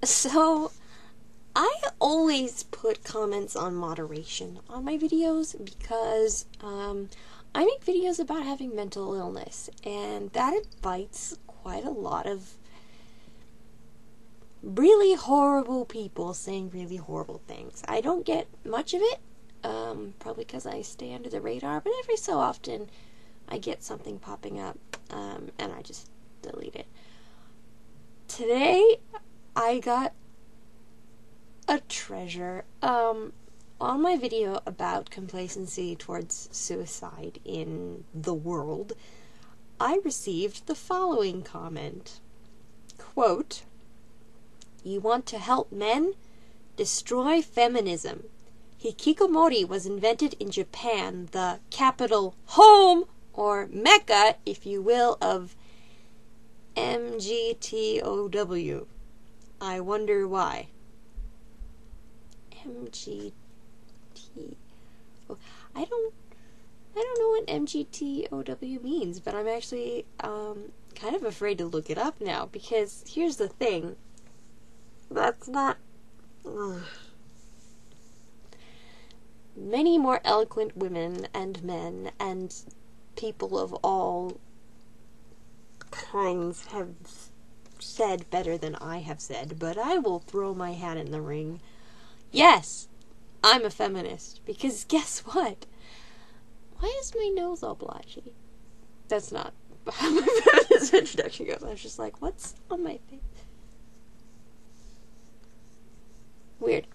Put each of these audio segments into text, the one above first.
So, I always put comments on moderation on my videos because I make videos about having mental illness, and that invites quite a lot of really horrible people saying really horrible things. I don't get much of it, probably because I stay under the radar, but every so often I get something popping up, and I just delete it. Today, I got a treasure. On my video about complacency towards suicide in the world, I received the following comment. Quote, "You want to help men? Destroy feminism. Hikikomori was invented in Japan, the capital home, or mecca, if you will, of MGTOW. I wonder why." MGT. I don't know what MGTOW means, but I'm actually kind of afraid to look it up now, because here's the thing. That's not... Many more eloquent women and men and people of all kinds have said better than I have said, but I will throw my hat in the ring. Yes, I'm a feminist, because guess what? Why is my nose all blotchy? That's not how my feminist introduction goes. I was just like, what's on my face? Weird.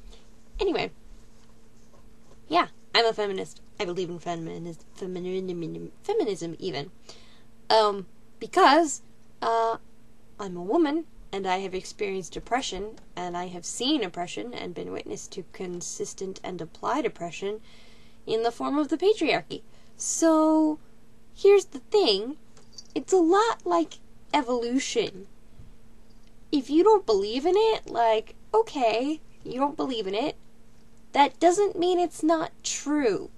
Anyway, yeah, I'm a feminist. I believe in feminism even. Because I'm a woman, and I have experienced oppression, and I have seen oppression and been witness to consistent and applied oppression in the form of the patriarchy. So, here's the thing. It's a lot like evolution. If you don't believe in it, like, okay, you don't believe in it, that doesn't mean it's not true.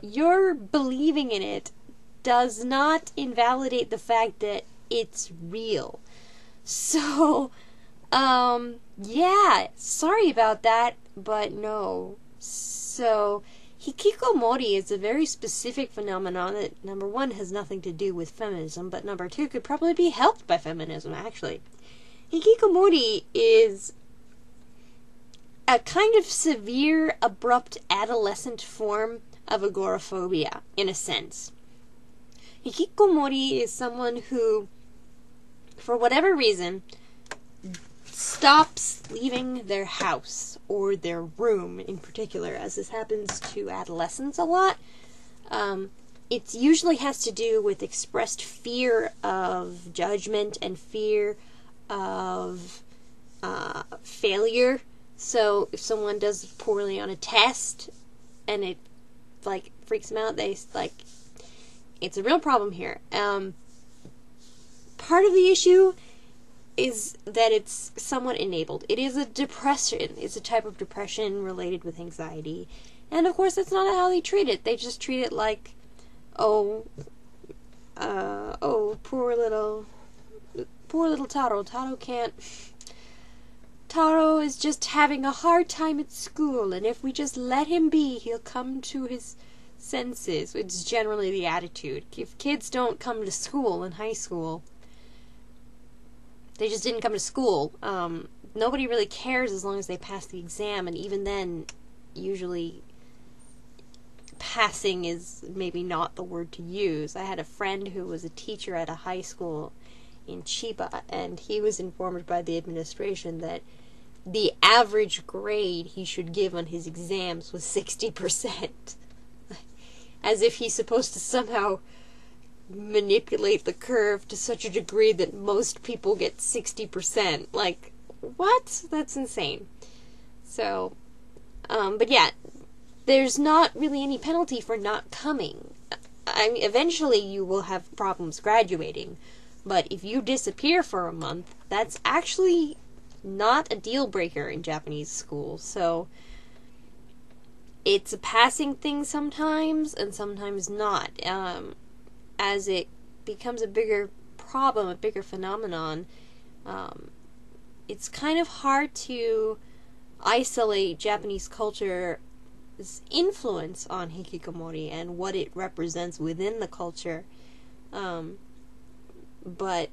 Your believing in it does not invalidate the fact that it's real. So, yeah, sorry about that, but no. So, hikikomori is a very specific phenomenon that, number one, has nothing to do with feminism, but number two, could probably be helped by feminism, actually. Hikikomori is a kind of severe, abrupt, adolescent form of agoraphobia, in a sense. Hikikomori is someone who, for whatever reason, stops leaving their house, or their room in particular, as this happens to adolescents a lot. It usually has to do with expressed fear of judgment and fear of failure. So if someone does poorly on a test and it like freaks them out, they like, it's a real problem here. Part of the issue is that it's somewhat enabled. It is a depression. It's a type of depression related with anxiety. And of course, that's not how they treat it. They just treat it like, poor little Taro. Taro is just having a hard time at school, and if we just let him be, he'll come to his senses. It's generally the attitude. If kids don't come to school in high school, they just didn't come to school. Nobody really cares as long as they pass the exam, and even then, usually passing is maybe not the word to use. I had a friend who was a teacher at a high school in Chiba, and he was informed by the administration that the average grade he should give on his exams was 60%. As if he's supposed to somehow manipulate the curve to such a degree that most people get 60%. Like, what? That's insane. So, but yeah, there's not really any penalty for not coming. I mean, eventually you will have problems graduating, but if you disappear for a month, that's actually not a deal breaker in Japanese schools. So, it's a passing thing sometimes, and sometimes not. As it becomes a bigger problem, a bigger phenomenon, it's kind of hard to isolate Japanese culture's influence on hikikomori and what it represents within the culture. But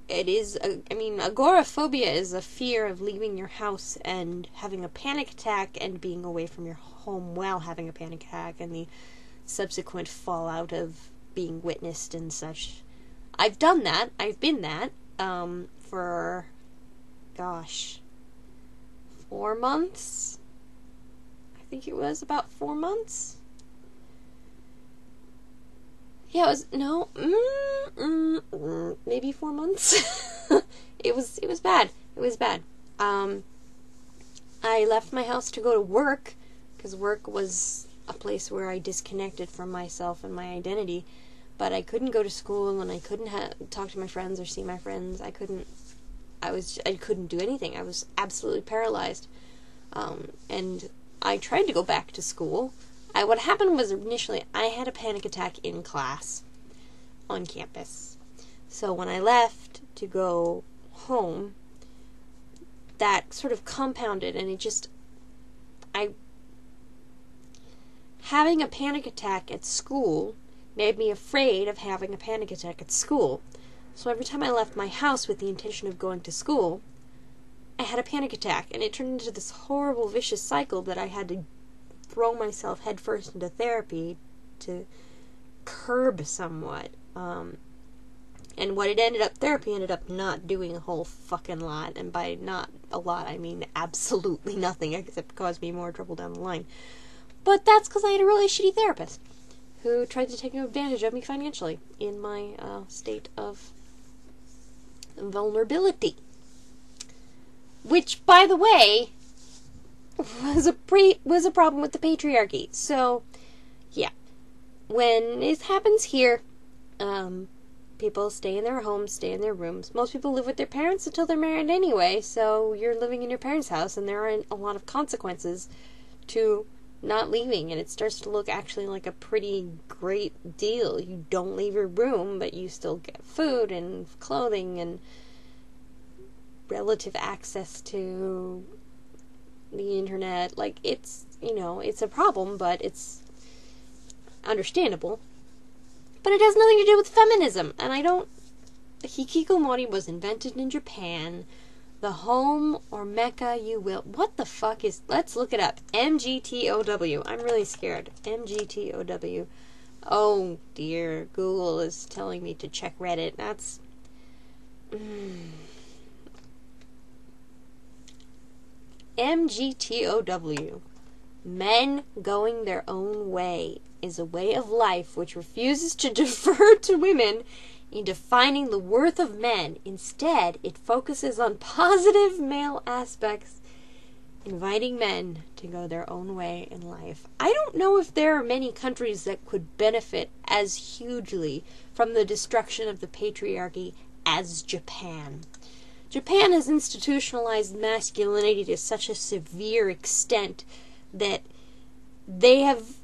it is, agoraphobia is a fear of leaving your house and having a panic attack and being away from your home while having a panic attack, and the subsequent fallout of being witnessed and such. I've done that. I've been that, for, 4 months? I think it was about 4 months? Yeah, it was, no, maybe 4 months. It was bad. It was bad. I left my house to go to work, because work was a place where I disconnected from myself and my identity, but I couldn't go to school, and I couldn't talk to my friends or see my friends. I couldn't do anything. I was absolutely paralyzed. And I tried to go back to school. What happened was, initially, I had a panic attack in class on campus. So when I left to go home, that sort of compounded, and having a panic attack at school made me afraid of having a panic attack at school. So every time I left my house with the intention of going to school, I had a panic attack, and it turned into this horrible, vicious cycle that I had to throw myself headfirst into therapy to curb somewhat. And what therapy ended up not doing a whole fucking lot, and by not a lot, I mean absolutely nothing, except cause me more trouble down the line. But that's because I had a really shitty therapist who tried to take advantage of me financially in my state of vulnerability. Which, by the way, was a problem with the patriarchy. So, yeah. When it happens here, people stay in their homes, stay in their rooms. Most people live with their parents until they're married anyway, so you're living in your parents' house, and there are a lot of consequences to not leaving, and it starts to look actually like a pretty great deal. You don't leave your room, but you still get food and clothing and relative access to the internet. Like, it's a problem, but it's understandable. But it has nothing to do with feminism, and hikikomori was invented in Japan. The home or mecca you will. What the fuck let's look it up. MGTOW. I'm really scared. MGTOW. Oh dear. Google is telling me to check Reddit. That's. MGTOW. Men going their own way is a way of life which refuses to defer to women in defining the worth of men. Instead, it focuses on positive male aspects, inviting men to go their own way in life. I don't know if there are many countries that could benefit as hugely from the destruction of the patriarchy as Japan. Japan has institutionalized masculinity to such a severe extent that they have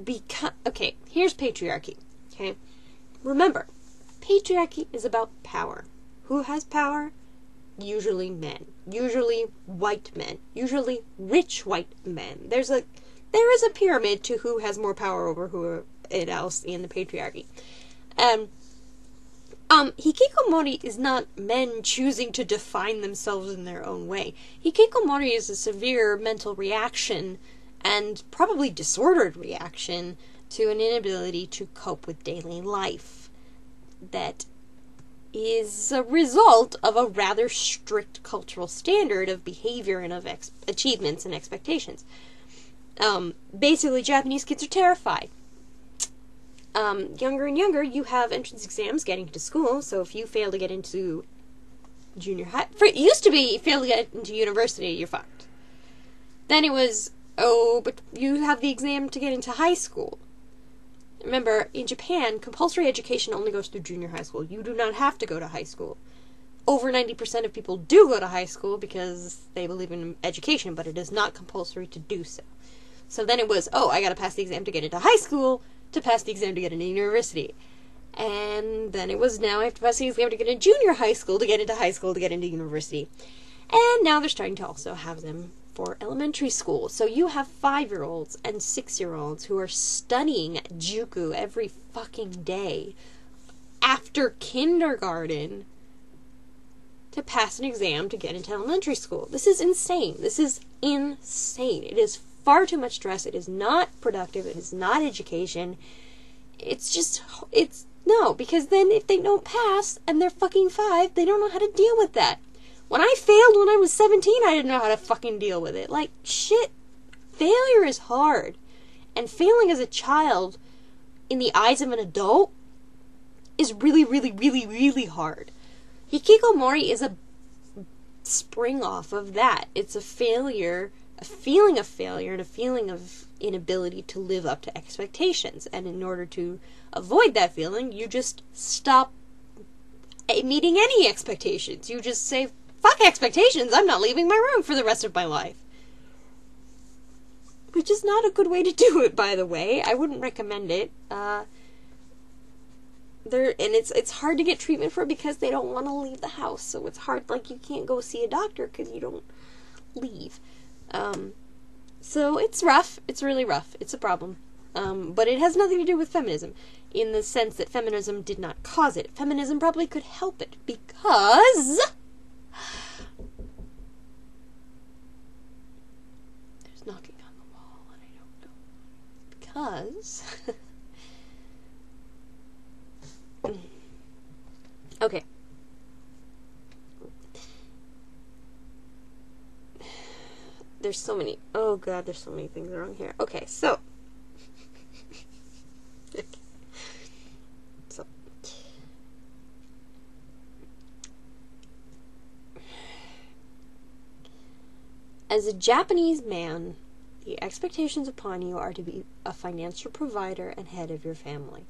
become... Okay, here's patriarchy. Okay? Remember, patriarchy is about power. Who has power? Usually men. Usually white men. Usually rich white men. There is a pyramid to who has more power over who else in the patriarchy. Hikikomori is not men choosing to define themselves in their own way. Hikikomori is a severe mental reaction, and probably disordered reaction, to an inability to cope with daily life that is a result of a rather strict cultural standard of behavior and of achievements and expectations. Basically, Japanese kids are terrified. Younger and younger, you have entrance exams getting into school, so if you fail to get into junior high... It used to be, you fail to get into university, you're fucked. Then it was, but you have the exam to get into high school. Remember, in Japan, compulsory education only goes through junior high school. You do not have to go to high school. Over 90% of people do go to high school because they believe in education, but it is not compulsory to do so. So then it was, I gotta pass the exam to get into high school, to pass the exam to get into university. And then it was now I have to get into junior high school to get into high school to get into university. And now they're starting to also have them for elementary school. So you have 5-year-olds and 6-year-olds who are studying at JUCO every fucking day after kindergarten to pass an exam to get into elementary school. This is insane. This is insane. It is far too much stress. It is not productive. It is not education. No, because then if they don't pass and they're fucking 5, they don't know how to deal with that. When I failed when I was 17, I didn't know how to fucking deal with it. Like, shit, failure is hard. And failing as a child, in the eyes of an adult, is really, really, really, really hard. Hikikomori is a spring off of that. It's a failure, a feeling of failure, and a feeling of inability to live up to expectations. And in order to avoid that feeling, you just stop meeting any expectations. You just say, fuck expectations, I'm not leaving my room for the rest of my life. Which is not a good way to do it, by the way. I wouldn't recommend it. It's hard to get treatment for it because they don't want to leave the house. So it's hard, like, you can't go see a doctor because you don't leave. So it's rough. It's really rough. It's a problem. But it has nothing to do with feminism, in the sense that feminism did not cause it. Feminism probably could help it, because there's knocking on the wall, and I don't know. Because okay. There's so many things wrong here. Okay, so as a Japanese man, the expectations upon you are to be a financial provider and head of your family.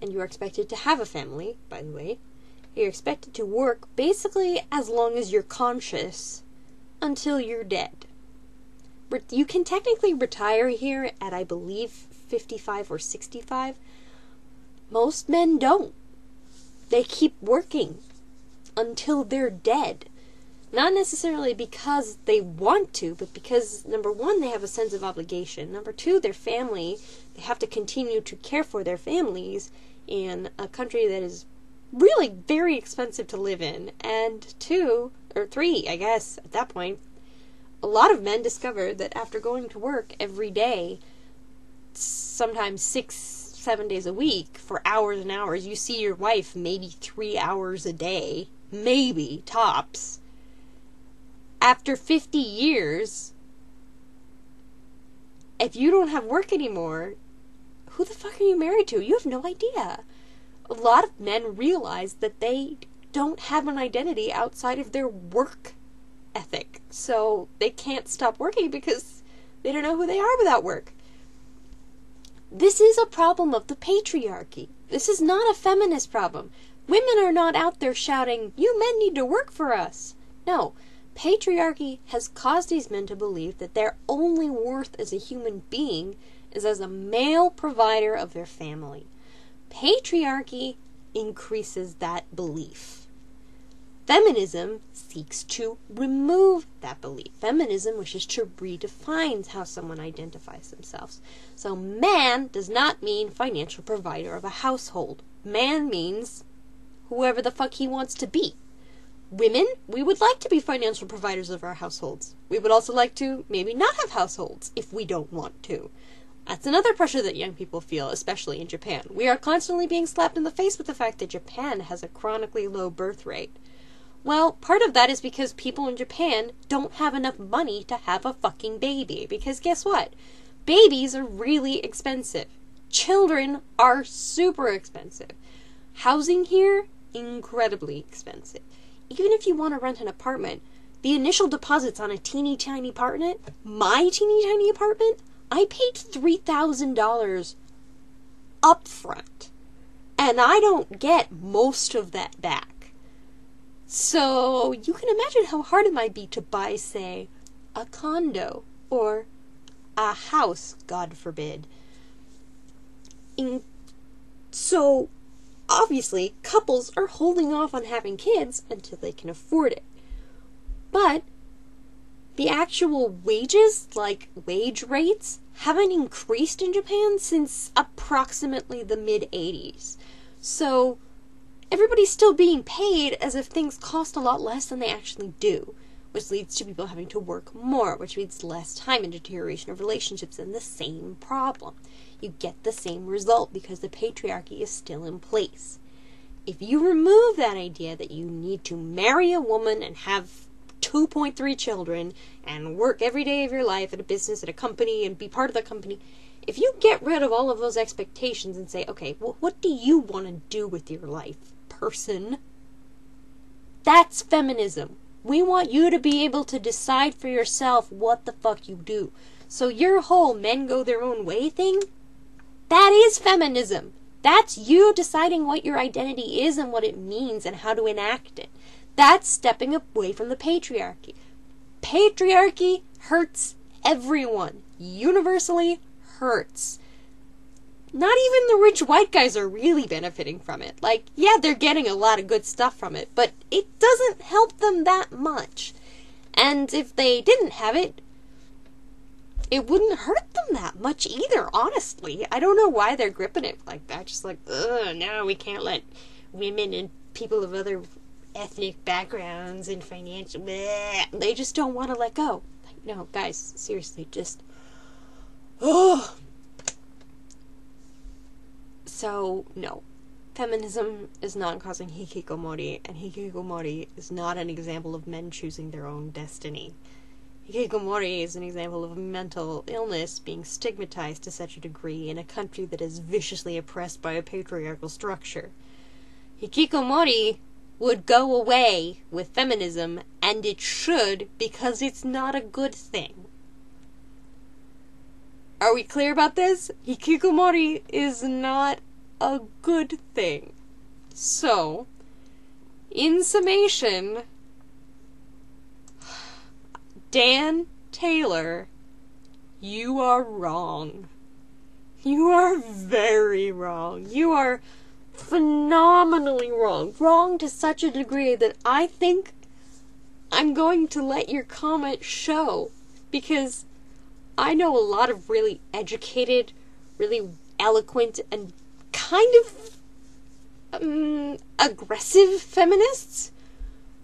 And you are expected to have a family, by the way. You're expected to work basically as long as you're conscious until you're dead. You can technically retire here at, I believe, 55 or 65. Most men don't. They keep working until they're dead. Not necessarily because they want to, but because, number one, they have a sense of obligation. Number two, their family, they have to continue to care for their families in a country that is really very expensive to live in. And two, or three, I guess, at that point, a lot of men discover that after going to work every day, sometimes 6-7 days a week, for hours and hours, you see your wife maybe 3 hours a day, maybe, tops. After 50 years, if you don't have work anymore, who the fuck are you married to? You have no idea. A lot of men realize that they don't have an identity outside of their work ethic. So they can't stop working because they don't know who they are without work. This is a problem of the patriarchy. This is not a feminist problem. Women are not out there shouting, "You men need to work for us." No. Patriarchy has caused these men to believe that their only worth as a human being is as a male provider of their family. Patriarchy increases that belief. Feminism seeks to remove that belief. Feminism wishes to redefine how someone identifies themselves. So man does not mean financial provider of a household. Man means whoever the fuck he wants to be. Women, we would like to be financial providers of our households. We would also like to maybe not have households if we don't want to. That's another pressure that young people feel, especially in Japan. We are constantly being slapped in the face with the fact that Japan has a chronically low birth rate. Well, part of that is because people in Japan don't have enough money to have a fucking baby. Because guess what? Babies are really expensive. Children are super expensive. Housing here, incredibly expensive. Even if you want to rent an apartment, the initial deposits on a teeny tiny apartment, my teeny tiny apartment, I paid $3,000 up front. And I don't get most of that back. So you can imagine how hard it might be to buy, say, a condo or a house, God forbid. So, obviously, couples are holding off on having kids until they can afford it. But the actual wages, like wage rates, haven't increased in Japan since approximately the mid-80s. So, everybody's still being paid as if things cost a lot less than they actually do, which leads to people having to work more, which leads to less time and deterioration of relationships, and the same problem. You get the same result because the patriarchy is still in place. If you remove that idea that you need to marry a woman and have 2.3 children and work every day of your life at a business, at a company, and be part of the company, if you get rid of all of those expectations and say, okay, well, what do you want to do with your life, person? That's feminism. We want you to be able to decide for yourself what the fuck you do. So your whole men go their own way thing, that is feminism. That's you deciding what your identity is and what it means and how to enact it. That's stepping away from the patriarchy. Patriarchy hurts everyone. Universally hurts. Not even the rich white guys are really benefiting from it. Like, yeah, they're getting a lot of good stuff from it, but it doesn't help them that much. And if they didn't have it, it wouldn't hurt them that much either, honestly. I don't know why they're gripping it like that. Just like, ugh, no, we can't let women and people of other ethnic backgrounds and financial... bleh. They just don't want to let go. Like, no, guys, seriously, just... oh. So, no. Feminism is not causing hikikomori, and hikikomori is not an example of men choosing their own destiny. Hikikomori is an example of mental illness being stigmatized to such a degree in a country that is viciously oppressed by a patriarchal structure. Hikikomori would go away with feminism, and it should, because it's not a good thing. Are we clear about this? Hikikomori is not a good thing. So, in summation, Dan Taylor, you are wrong. You are very wrong. You are phenomenally wrong. Wrong to such a degree that I think I'm going to let your comment show, because I know a lot of really educated, really eloquent, and kind of aggressive feminists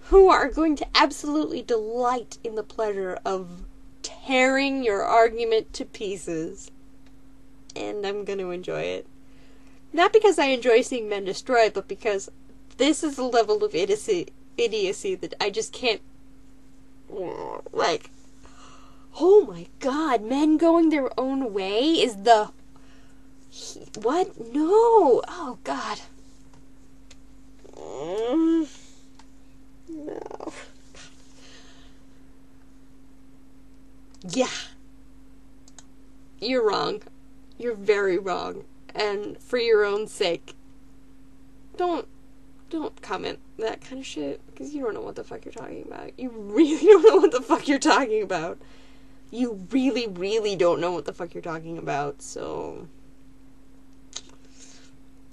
who are going to absolutely delight in the pleasure of tearing your argument to pieces. And I'm going to enjoy it. Not because I enjoy seeing men destroyed, but because this is a level of idiocy that I just can't... like... oh my god, men going their own way is the... what? No! Oh god. No. Yeah. You're wrong. You're very wrong. And for your own sake, don't comment that kind of shit, because you don't know what the fuck you're talking about. You really don't know what the fuck you're talking about. You really, really don't know what the fuck you're talking about, so...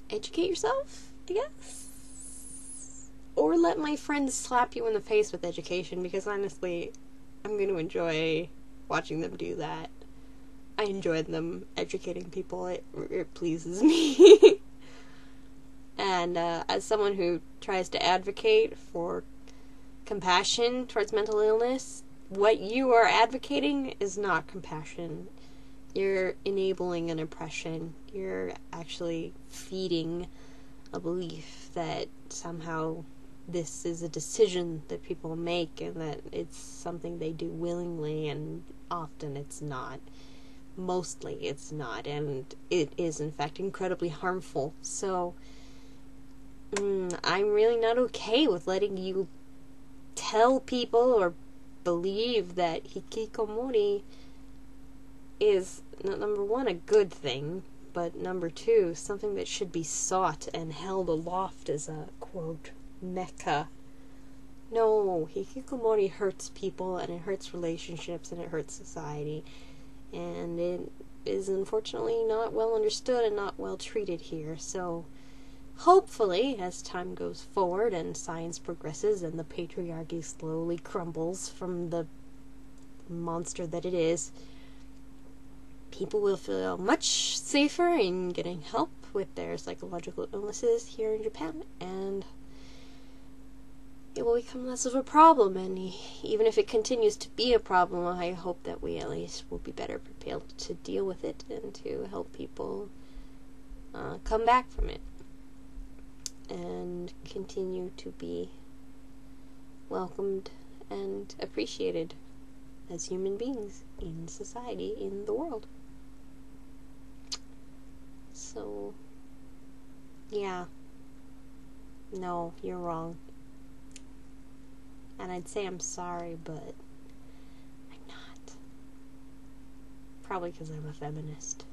educate yourself, I guess? Or let my friends slap you in the face with education, because honestly, I'm going to enjoy watching them do that. I enjoy them educating people. It pleases me. And as someone who tries to advocate for compassion towards mental illness, what you are advocating is not compassion. You're enabling an oppression. You're actually feeding a belief that somehow this is a decision that people make and that it's something they do willingly, and often it's not. Mostly it's not, and it is in fact incredibly harmful. So I'm really not okay with letting you tell people or believe that hikikomori is, number one, a good thing, but number two, something that should be sought and held aloft as a, quote, mecca. No, hikikomori hurts people, and it hurts relationships, and it hurts society, and it is unfortunately not well understood and not well treated here. So hopefully, as time goes forward and science progresses and the patriarchy slowly crumbles from the monster that it is, people will feel much safer in getting help with their psychological illnesses here in Japan, and it will become less of a problem. And even if it continues to be a problem, I hope that we at least will be better prepared to deal with it and to help people come back from it and continue to be welcomed and appreciated as human beings in society, in the world. So, yeah. No, you're wrong. And I'd say I'm sorry, but I'm not. Probably because I'm a feminist.